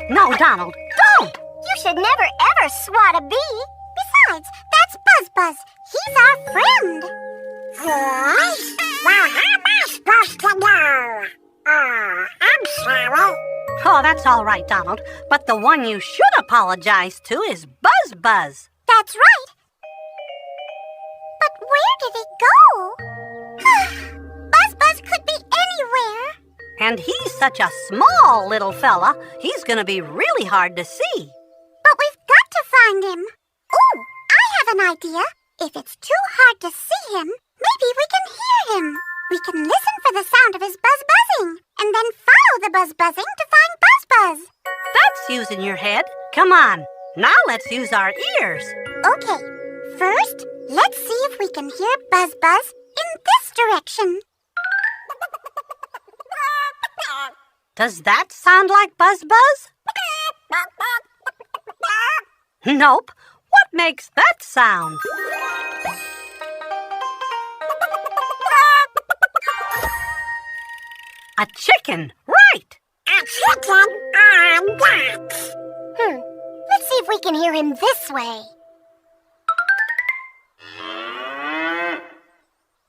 No, Donald, don't! You should never ever swat a bee. Besides, that's Buzz Buzz. He's our friend. Yes? Well, how am I supposed to know? Oh, I'm sorry. Oh, that's all right, Donald. But the one you should apologize to is Buzz Buzz. That's right. But where did he go? Buzz Buzz could be anywhere. And he's such a small little fella, he's gonna be really hard to see. But we've got to find him. Ooh, I have an idea. If it's too hard to see him, maybe we can hear him. We can listen for the sound of his buzz-buzzing, and then follow the buzz-buzzing to find Buzz-Buzz. That's using your head. Come on, now let's use our ears. Okay, first, let's see if we can hear Buzz-Buzz in this direction. Does that sound like Buzz Buzz? Nope. What makes that sound? A chicken, right. A chicken on what? Let's see if we can hear him this way.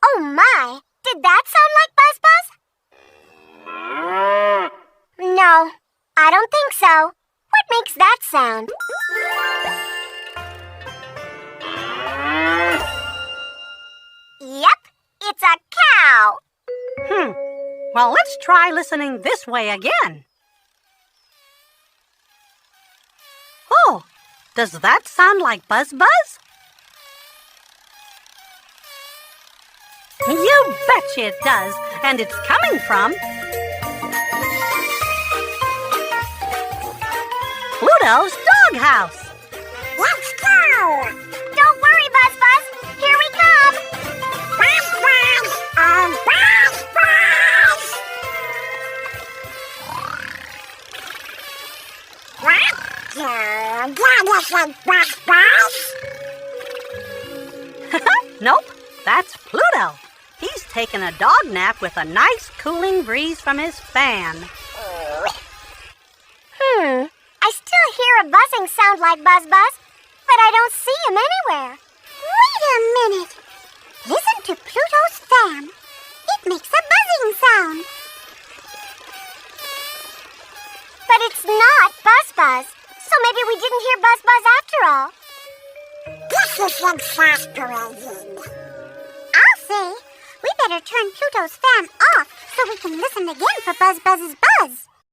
Oh my! Did that sound like Buzz Buzz? No, I don't think so. What makes that sound? Yep, it's a cow. Well, let's try listening this way again. Oh, does that sound like Buzz Buzz? You betcha it does, and it's coming from Pluto's doghouse. Let's go! Don't worry, Buzz Buzz. Here we come. Buzz, buzz! Oh, buzz, buzz! What? That isn't Buzz, buzz! Nope, that's Pluto. He's taking a dog nap with a nice cooling breeze from his fan. I still hear a buzzing sound like Buzz Buzz, but I don't see him anywhere. Wait a minute. Listen to Pluto's fan. It makes a buzzing sound. But it's not Buzz Buzz, so maybe we didn't hear Buzz Buzz after all. This is exasperating. I'll say, we better turn Pluto's fan off so we can listen again for Buzz Buzz's buzz.